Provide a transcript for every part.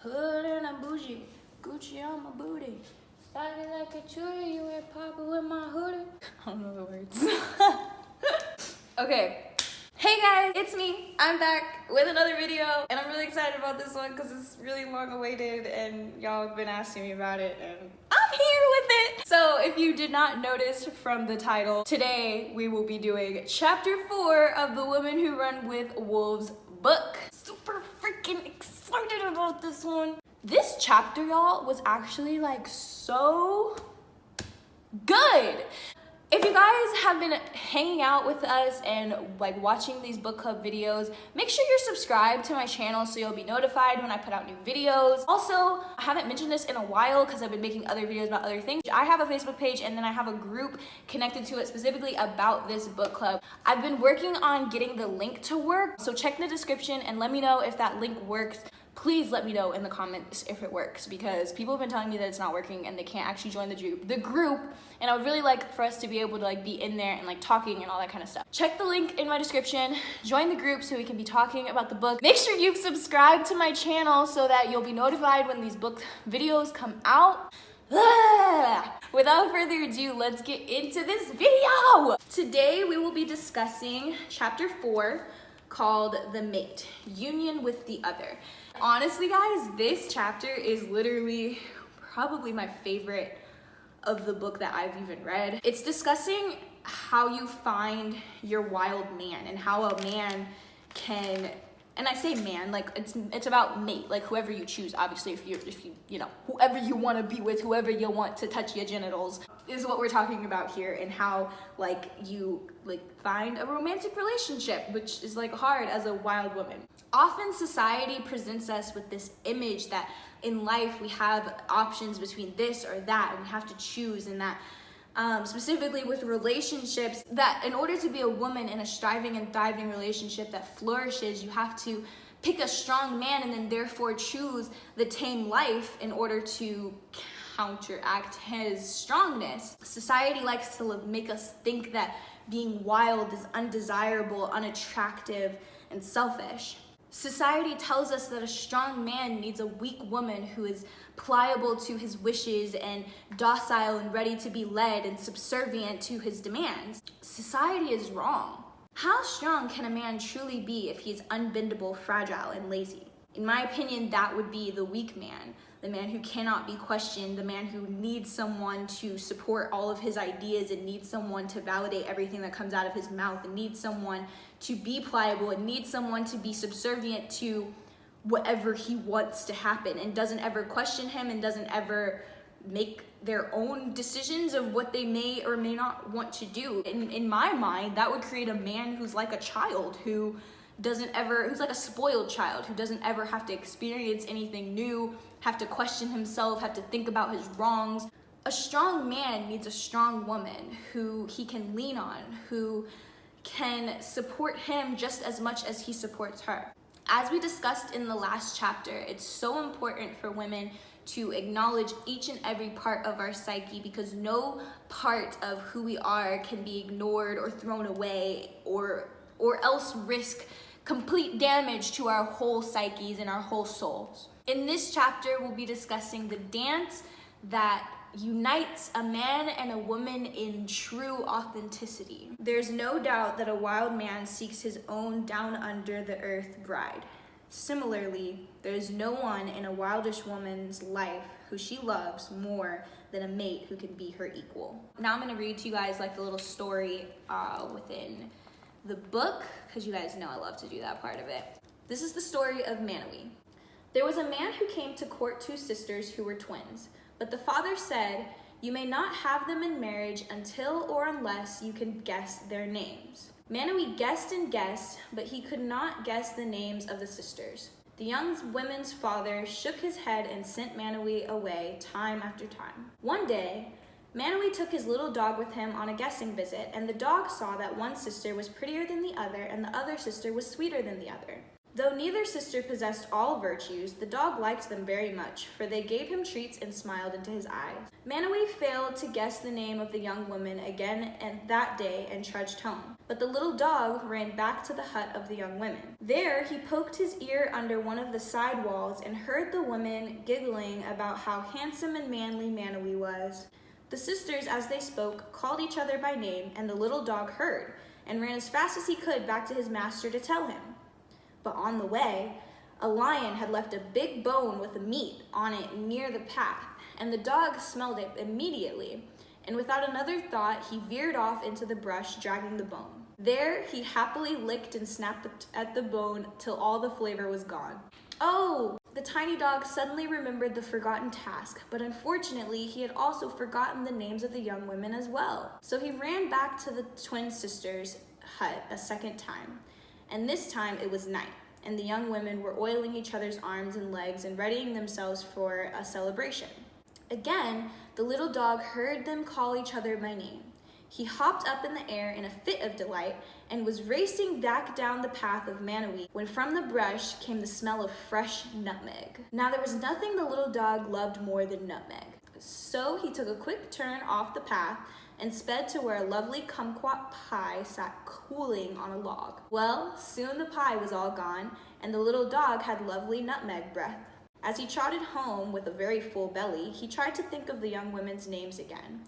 Hood and I'm bougie, Gucci on my booty. Started like a churi, you ain't poppin' with my hoodie. I don't know the words. Okay. Hey guys, it's me. I'm back with another video, and I'm really excited about this one because it's really long awaited and y'all have been asking me about it, and I'm here with it. So if you did not notice from the title, today we will be doing chapter 4 of The Women Who Run with Wolves book. Super freaking excited about this one. This chapter, y'all, was actually like so good. If you guys have been hanging out with us and like watching these book club videos, make sure you're subscribed to my channel so you'll be notified when I put out new videos. Also, I haven't mentioned this in a while because I've been making other videos about other things. I have a Facebook page and then I have a group connected to it specifically about this book club. I've been working on getting the link to work, so check the description and let me know if that link works. Please let me know in the comments if it works, because people have been telling me that it's not working and they can't actually join the group, and I would really like for us to be able to like be in there and like talking and all that kind of stuff. Check the link in my description, join the group so we can be talking about the book. Make sure you've subscribed to my channel so that you'll be notified when these book videos come out. Without further ado, let's get into this video. Today we will be discussing chapter 4 called The Mate, Union with the Other. Honestly, guys, this chapter is literally probably my favorite of the book that I've even read. It's discussing how you find your wild man and how a man can, and I say man, like it's about mate, like whoever you choose, obviously, if you know, whoever you want to be with, whoever you want to touch your genitals is what we're talking about here, and how like you like find a romantic relationship, which is like hard as a wild woman. Often society presents us with this image that in life we have options between this or that, and we have to choose, and that specifically with relationships, that in order to be a woman in a striving and thriving relationship that flourishes, you have to pick a strong man and then therefore choose the tame life in order to counteract his strongness. Society likes to make us think that being wild is undesirable, unattractive, and selfish. Society tells us that a strong man needs a weak woman who is pliable to his wishes and docile and ready to be led and subservient to his demands. Society is wrong. How strong can a man truly be if he's unbendable, fragile, and lazy? In my opinion, that would be the weak man, the man who cannot be questioned, the man who needs someone to support all of his ideas and needs someone to validate everything that comes out of his mouth, and needs someone to be pliable, and needs someone to be subservient to whatever he wants to happen, and doesn't ever question him and doesn't ever make their own decisions of what they may or may not want to do. In my mind, that would create a man who's like a child, who's like a spoiled child, who doesn't ever have to experience anything new, have to question himself, have to think about his wrongs. A strong man needs a strong woman who he can lean on, who can support him just as much as he supports her. As we discussed in the last chapter, it's so important for women to acknowledge each and every part of our psyche, because no part of who we are can be ignored or thrown away or else risk complete damage to our whole psyches and our whole souls. In this chapter, we'll be discussing the dance that unites a man and a woman in true authenticity. There's no doubt that a wild man seeks his own down under the earth bride. Similarly, there's no one in a wildish woman's life who she loves more than a mate who can be her equal. Now I'm gonna read to you guys like the little story within the book, because you guys know I love to do that part of it. This is the story of Manny. There was a man who came to court 2 sisters who were twins, but the father said, "You may not have them in marriage until or unless you can guess their names." Manny guessed and guessed, but he could not guess the names of the sisters. The young woman's father shook his head and sent Manny away time after time. One day, Manny took his little dog with him on a guessing visit, and the dog saw that one sister was prettier than the other and the other sister was sweeter than the other. Though neither sister possessed all virtues, the dog liked them very much, for they gave him treats and smiled into his eyes. Manny failed to guess the name of the young woman again that day and trudged home. But the little dog ran back to the hut of the young women. There he poked his ear under one of the side walls and heard the women giggling about how handsome and manly Manny was. The sisters, as they spoke, called each other by name, and the little dog heard, and ran as fast as he could back to his master to tell him. But on the way, a lion had left a big bone with meat on it near the path, and the dog smelled it immediately, and without another thought, he veered off into the brush, dragging the bone. There, he happily licked and snapped at the bone till all the flavor was gone. Oh! The tiny dog suddenly remembered the forgotten task, but unfortunately, he had also forgotten the names of the young women as well. So he ran back to the twin sisters' hut a second time. And this time it was night, and the young women were oiling each other's arms and legs and readying themselves for a celebration. Again, the little dog heard them call each other by name. He hopped up in the air in a fit of delight and was racing back down the path of Manny when from the brush came the smell of fresh nutmeg. Now there was nothing the little dog loved more than nutmeg. So he took a quick turn off the path and sped to where a lovely kumquat pie sat cooling on a log. Well, soon the pie was all gone, and the little dog had lovely nutmeg breath. As he trotted home with a very full belly, he tried to think of the young women's names again,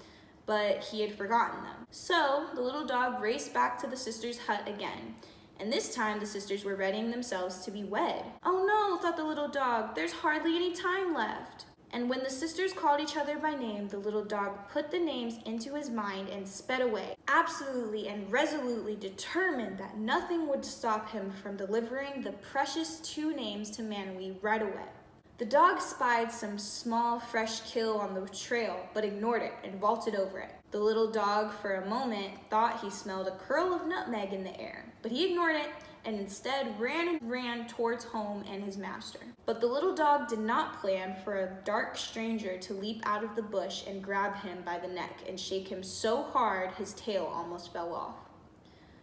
but he had forgotten them. So the little dog raced back to the sisters' hut again, and this time the sisters were readying themselves to be wed. Oh no, thought the little dog, there's hardly any time left. And when the sisters called each other by name, the little dog put the names into his mind and sped away, absolutely and resolutely determined that nothing would stop him from delivering the precious 2 names to Manny right away. The dog spied some small, fresh kill on the trail, but ignored it and vaulted over it. The little dog, for a moment, thought he smelled a curl of nutmeg in the air, but he ignored it and instead ran towards home and his master. But the little dog did not plan for a dark stranger to leap out of the bush and grab him by the neck and shake him so hard his tail almost fell off.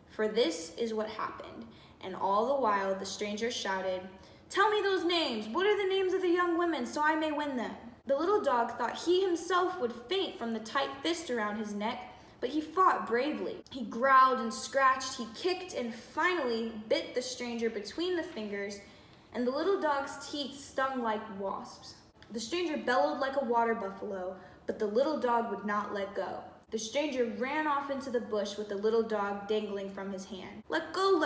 For this is what happened, and all the while the stranger shouted, "Tell me those names! What are the names of the young women so I may win them?" The little dog thought he himself would faint from the tight fist around his neck, but he fought bravely. He growled and scratched, he kicked, and finally bit the stranger between the fingers, and the little dog's teeth stung like wasps. The stranger bellowed like a water buffalo, but the little dog would not let go. The stranger ran off into the bush with the little dog dangling from his hand. Let go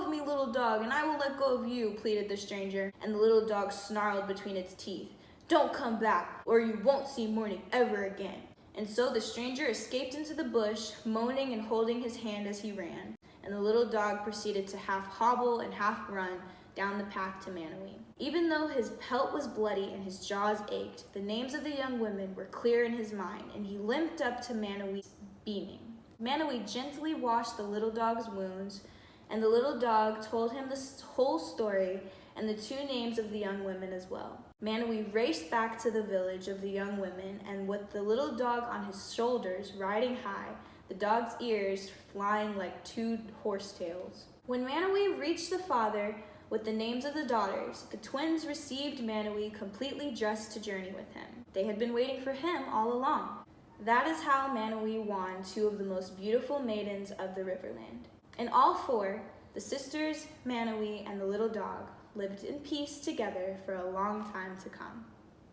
of me, little dog, and I will let go of you," pleaded the stranger, and the little dog snarled between its teeth, "Don't come back, or you won't see morning ever again." And so the stranger escaped into the bush, moaning and holding his hand as he ran, and the little dog proceeded to half hobble and half run down the path to Manny. Even though his pelt was bloody and his jaws ached, the names of the young women were clear in his mind, and he limped up to Manny beaming. Manny gently washed the little dog's wounds, and the little dog told him the whole story and the 2 names of the young women as well. Manny raced back to the village of the young women, and with the little dog on his shoulders, riding high, the dog's ears flying like 2 horsetails. When Manny reached the father with the names of the daughters, the twins received Manny completely dressed to journey with him. They had been waiting for him all along. That is how Manny won 2 of the most beautiful maidens of the Riverland. And all 4, the sisters, Manny, and the little dog, lived in peace together for a long time to come.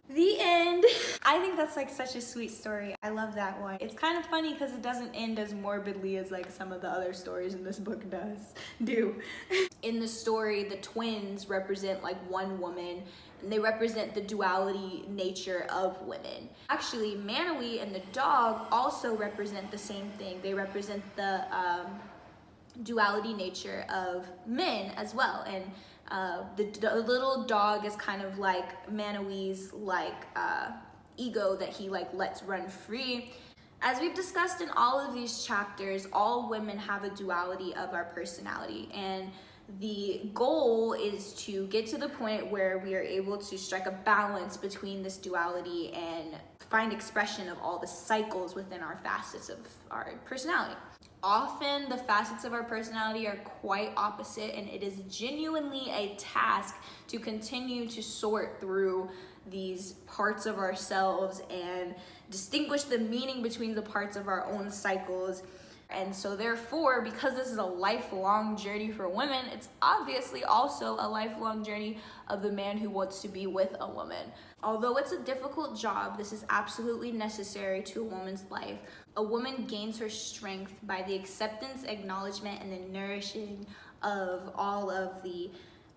The end. I think that's like such a sweet story. I love that one. It's kind of funny because it doesn't end as morbidly as like some of the other stories in this book do. In the story, the twins represent like one woman, and they represent the duality nature of women. Actually, Manny and the dog also represent the same thing. They represent the duality nature of men as well, and the little dog is kind of like Manny's ego that he lets run free. As we've discussed in all of these chapters, all women have a duality of our personality, and the goal is to get to the point where we are able to strike a balance between this duality and find expression of all the cycles within our facets of our personality. Often the facets of our personality are quite opposite, and it is genuinely a task to continue to sort through these parts of ourselves and distinguish the meaning between the parts of our own cycles. And so therefore, because this is a lifelong journey for women, it's obviously also a lifelong journey of the man who wants to be with a woman. Although it's a difficult job, this is absolutely necessary to a woman's life. A woman gains her strength by the acceptance, acknowledgement, and the nourishing of all of the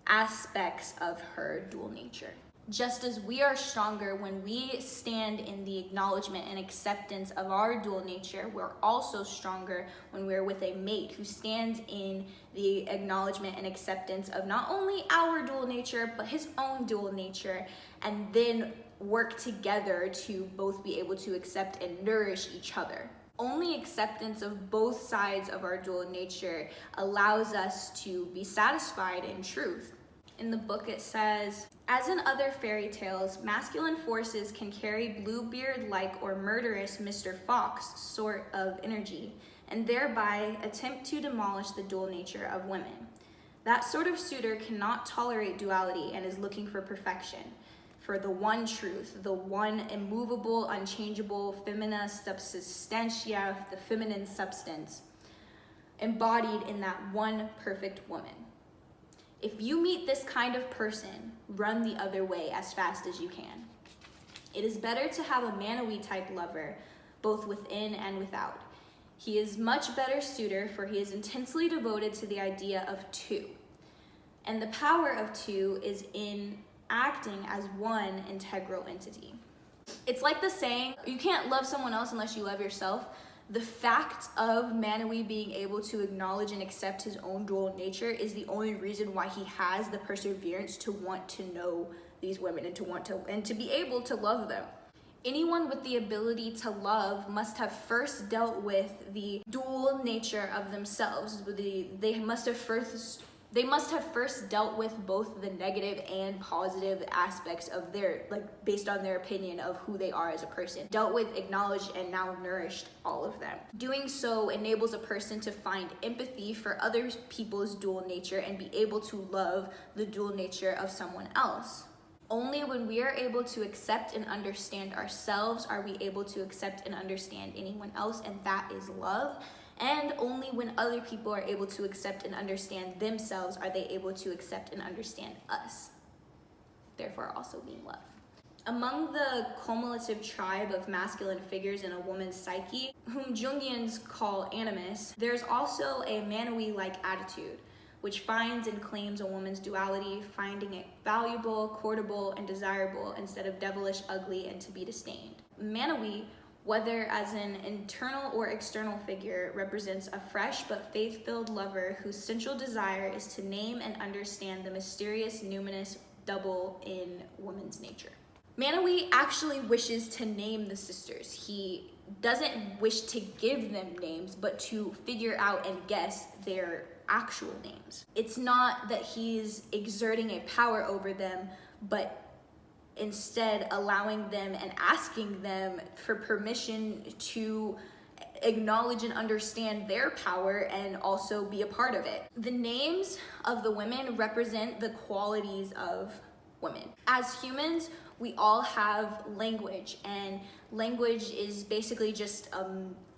aspects of her dual nature. Just as we are stronger when we stand in the acknowledgement and acceptance of our dual nature, we're also stronger when we're with a mate who stands in the acknowledgement and acceptance of not only our dual nature, but his own dual nature, and then work together to both be able to accept and nourish each other. Only acceptance of both sides of our dual nature allows us to be satisfied in truth. In the book it says, as in other fairy tales, masculine forces can carry Bluebeard-like or murderous Mr. Fox sort of energy, and thereby attempt to demolish the dual nature of women. That sort of suitor cannot tolerate duality and is looking for perfection, for the one truth, the one immovable, unchangeable, femina subsistentia, the feminine substance, embodied in that one perfect woman. If you meet this kind of person, run the other way as fast as you can. It is better to have a Manny type lover, both within and without. He is much better suitor, for he is intensely devoted to the idea of two. And the power of two is in acting as one integral entity. It's like the saying, you can't love someone else unless you love yourself. The fact of Manny being able to acknowledge and accept his own dual nature is the only reason why he has the perseverance to want to know these women and to be able to love them. Anyone with the ability to love must have first dealt with the dual nature of themselves. They must have first dealt with both the negative and positive aspects of their, based on their opinion of who they are as a person. Dealt with, acknowledged, and now nourished all of them. Doing so enables a person to find empathy for other people's dual nature and be able to love the dual nature of someone else. Only when we are able to accept and understand ourselves are we able to accept and understand anyone else, and that is love. And only when other people are able to accept and understand themselves are they able to accept and understand us, therefore also being love. Among the cumulative tribe of masculine figures in a woman's psyche, whom Jungians call animus, there's also a Manny-like attitude, which finds and claims a woman's duality, finding it valuable, courtable, and desirable instead of devilish, ugly, and to be disdained. Manny, whether as an internal or external figure, represents a fresh but faith-filled lover whose central desire is to name and understand the mysterious, numinous double in woman's nature. Manny actually wishes to name the sisters. He doesn't wish to give them names, but to figure out and guess their actual names. It's not that he's exerting a power over them, but instead allowing them and asking them for permission to acknowledge and understand their power and also be a part of it. The names of the women represent the qualities of women. As humans, we all have language, and language is basically just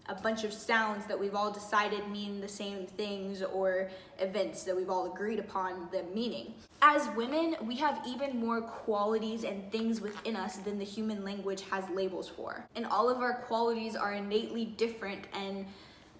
a bunch of sounds that we've all decided mean the same things, or events that we've all agreed upon the meaning. As women, we have even more qualities and things within us than the human language has labels for. And all of our qualities are innately different and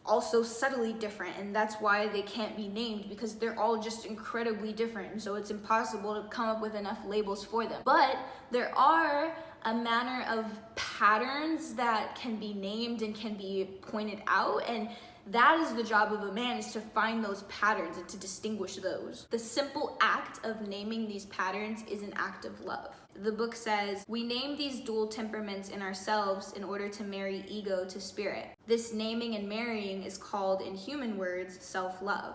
also subtly different, and that's why they can't be named, because they're all just incredibly different, and so it's impossible to come up with enough labels for them. But there are a manner of patterns that can be named and can be pointed out, and that is the job of a man, is to find those patterns and to distinguish those. The simple act of naming these patterns is an act of love. The book says, we name these dual temperaments in ourselves in order to marry ego to spirit. This naming and marrying is called, in human words, self-love.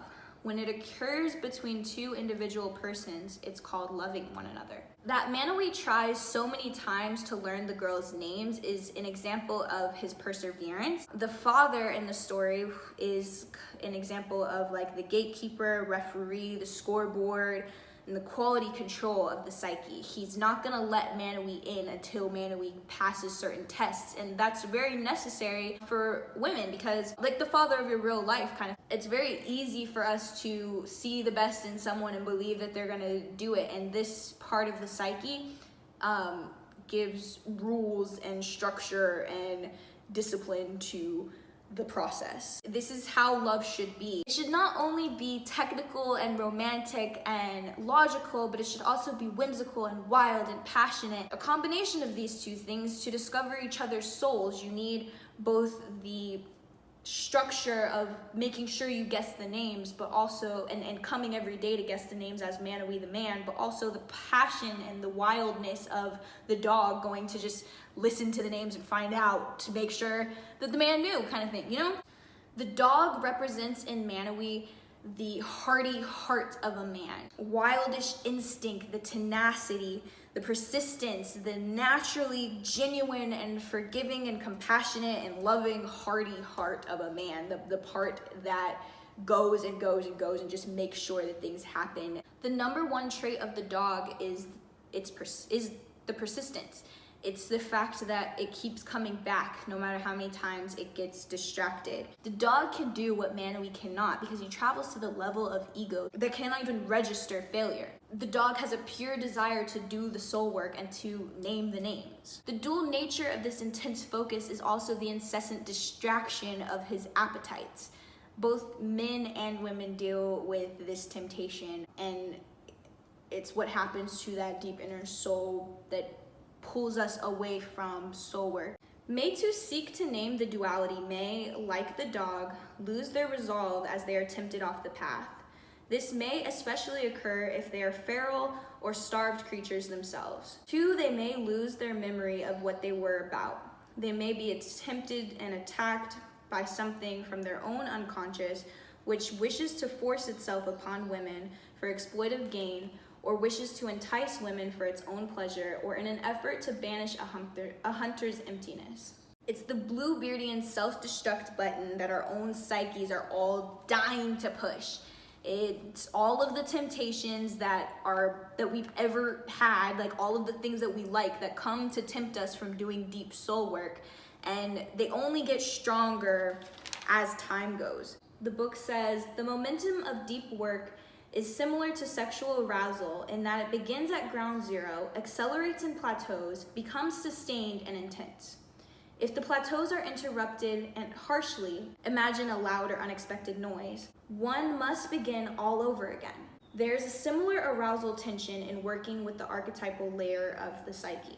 When it occurs between two individual persons, it's called loving one another. That Manny tries so many times to learn the girls' names is an example of his perseverance. The father in the story is an example of like the gatekeeper, referee, the scoreboard, and the quality control of the psyche. He's not gonna let Manny in until Manny passes certain tests, and that's very necessary for women because, like the father of your real life, kind of, it's very easy for us to see the best in someone and believe that they're gonna do it, and this part of the psyche gives rules and structure and discipline to the process. This is how love should be. It should not only be technical and romantic and logical, but it should also be whimsical and wild and passionate. A combination of these two things to discover each other's souls. You need both the structure of making sure you guess the names, but also and coming every day to guess the names as Manny the man, but also the passion and the wildness of the dog going to just listen to the names and find out to make sure that the man knew, kind of thing, you know? The dog represents in Manny the hearty heart of a man, wildish instinct, the tenacity, the persistence, the naturally genuine and forgiving and compassionate and loving hearty heart of a man, the part that goes and goes and goes and just makes sure that things happen. The number one trait of the dog is the persistence. It's the fact that it keeps coming back no matter how many times it gets distracted. The dog can do what Manny cannot because he travels to the level of ego that cannot even register failure. The dog has a pure desire to do the soul work and to name the names. The dual nature of this intense focus is also the incessant distraction of his appetites. Both men and women deal with this temptation, and it's what happens to that deep inner soul that pulls us away from soul work. Mates who seek to name the duality may, like the dog, lose their resolve as they are tempted off the path. This may especially occur if they are feral or starved creatures themselves. 2, they may lose their memory of what they were about. They may be tempted and attacked by something from their own unconscious, which wishes to force itself upon women for exploitive gain, or wishes to entice women for its own pleasure, or in an effort to banish a hunter's emptiness. It's the Bluebeardian self-destruct button that our own psyches are all dying to push. It's all of the temptations that we've ever had, like all of the things that we like that come to tempt us from doing deep soul work, and they only get stronger as time goes. The book says, the momentum of deep work is similar to sexual arousal in that it begins at ground zero, accelerates in plateaus, becomes sustained and intense. If the plateaus are interrupted and harshly, imagine a loud or unexpected noise, one must begin all over again. There's a similar arousal tension in working with the archetypal layer of the psyche.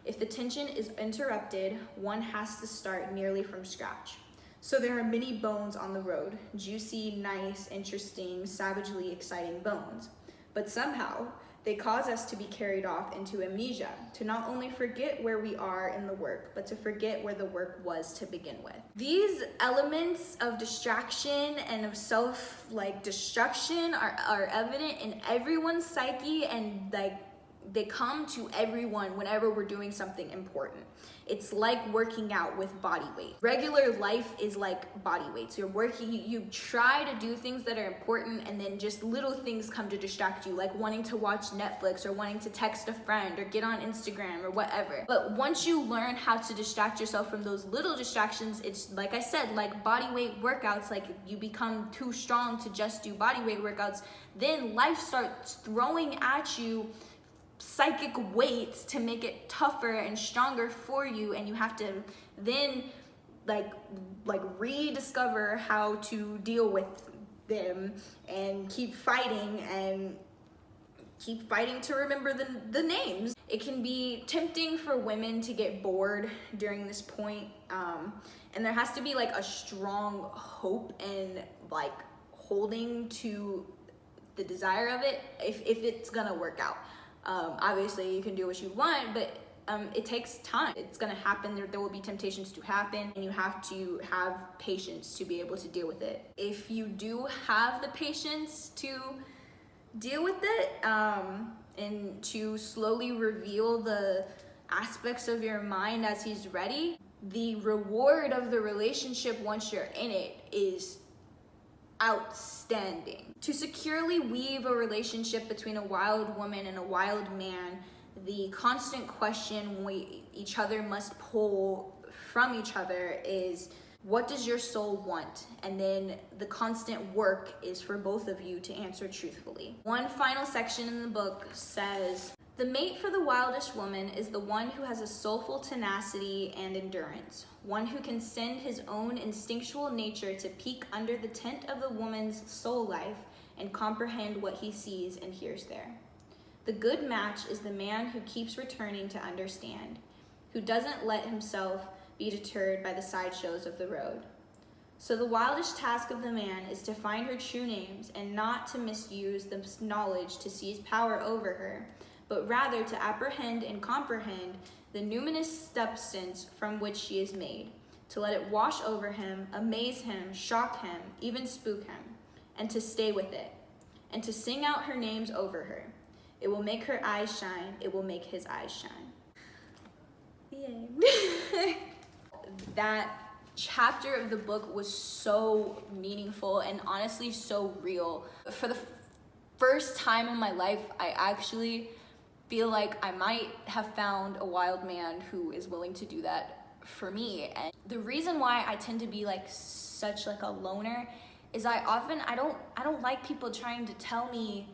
If the tension is interrupted, one has to start nearly from scratch. So there are many bones on the road, juicy, nice, interesting, savagely exciting bones. But somehow, they cause us to be carried off into amnesia, to not only forget where we are in the work, but to forget where the work was to begin with. These elements of distraction and of self-destruction are evident in everyone's psyche, and they come to everyone whenever we're doing something important. It's like working out with body weight. Regular life is like body weight. So you're working, you try to do things that are important, and then just little things come to distract you, like wanting to watch Netflix or wanting to text a friend or get on Instagram or whatever. But once you learn how to distract yourself from those little distractions, it's like I said, like body weight workouts, like you become too strong to just do body weight workouts, then life starts throwing at you psychic weights to make it tougher and stronger for you, and you have to then like rediscover how to deal with them and keep fighting to remember the names. It can be tempting for women to get bored during this point, and there has to be like a strong hope and like holding to the desire of it if it's gonna work out. Obviously you can do what you want, but it takes time. It's gonna happen. There will be temptations to happen, and you have to have patience to be able to deal with it. If you do have the patience to deal with it, and to slowly reveal the aspects of your mind as he's ready, the reward of the relationship once you're in it is outstanding. To securely weave a relationship between a wild woman and a wild man, the constant question each other must pull from each other is, what does your soul want? And then the constant work is for both of you to answer truthfully. One final section in the book says, the mate for the wildest woman is the one who has a soulful tenacity and endurance, one who can send his own instinctual nature to peek under the tent of the woman's soul life and comprehend what he sees and hears there. The good match is the man who keeps returning to understand, who doesn't let himself be deterred by the sideshows of the road. So the wildest task of the man is to find her true names and not to misuse the knowledge to seize power over her, but rather to apprehend and comprehend the numinous substance from which she is made, to let it wash over him, amaze him, shock him, even spook him, and to stay with it, and to sing out her names over her. It will make her eyes shine, it will make his eyes shine. The end. That chapter of the book was so meaningful and honestly so real. For the first time in my life, I actually feel like I might have found a wild man who is willing to do that for me. And the reason why I tend to be like such like a loner is I don't like people trying to tell me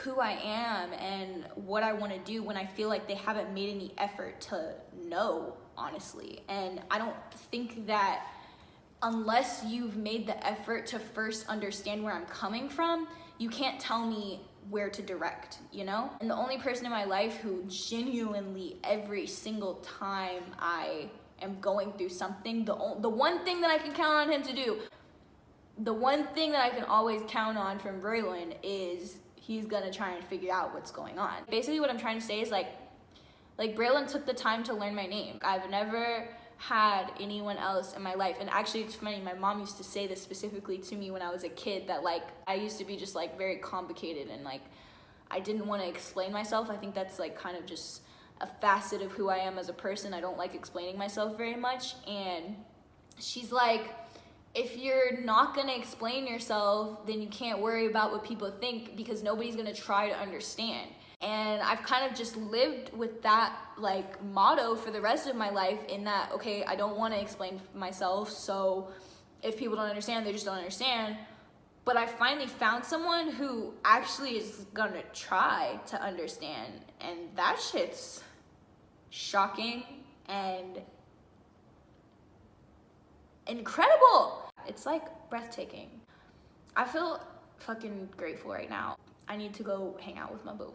who I am and what I want to do when I feel like they haven't made any effort to know, honestly. And I don't think that unless you've made the effort to first understand where I'm coming from, you can't tell me where to direct, you know? And the only person in my life who genuinely every single time I am going through something, the one thing that I can count on him to do, the one thing that I can always count on from Braylon is he's gonna try and figure out what's going on. Basically what I'm trying to say is like Braylon took the time to learn my name. I've never had anyone else in my life, and actually it's funny, my mom used to say this specifically to me when I was a kid, that like I used to be just like very complicated and like I didn't want to explain myself. I think that's like kind of just a facet of who I am as a person. I don't like explaining myself very much, and she's like, if you're not gonna explain yourself, then you can't worry about what people think, because nobody's gonna try to understand. And I've kind of just lived with that like motto for the rest of my life, in that, okay, I don't want to explain myself, so if people don't understand, they just don't understand. But I finally found someone who actually is gonna try to understand, and that shit's shocking and incredible. It's like breathtaking. I feel fucking grateful right now. I need to go hang out with my boo.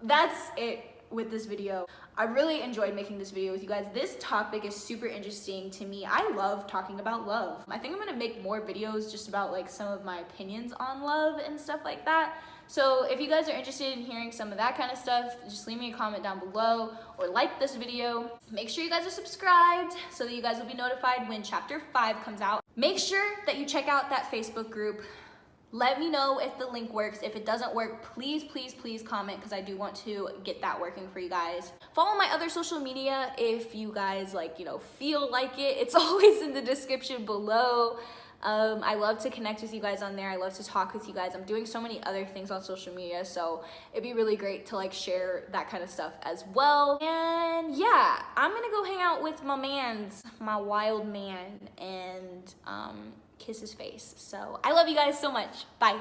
That's it with this video. I really enjoyed making this video with you guys. This topic is super interesting to me. I love talking about love. I think I'm gonna make more videos just about like some of my opinions on love and stuff like that. So if you guys are interested in hearing some of that kind of stuff, just leave me a comment down below or like this video. Make sure you guys are subscribed so that you guys will be notified when chapter 5 comes out. Make sure that you check out that Facebook group. Let me know if the link works. If it doesn't work, please, please, please comment, because I do want to get that working for you guys. Follow my other social media if you guys like, you know, feel like it. It's always in the description below. I love to connect with you guys on there. I love to talk with you guys. I'm doing so many other things on social media, so it'd be really great to like share that kind of stuff as well. And yeah, I'm gonna go hang out with my wild man, and kiss his face. So I love you guys so much. Bye.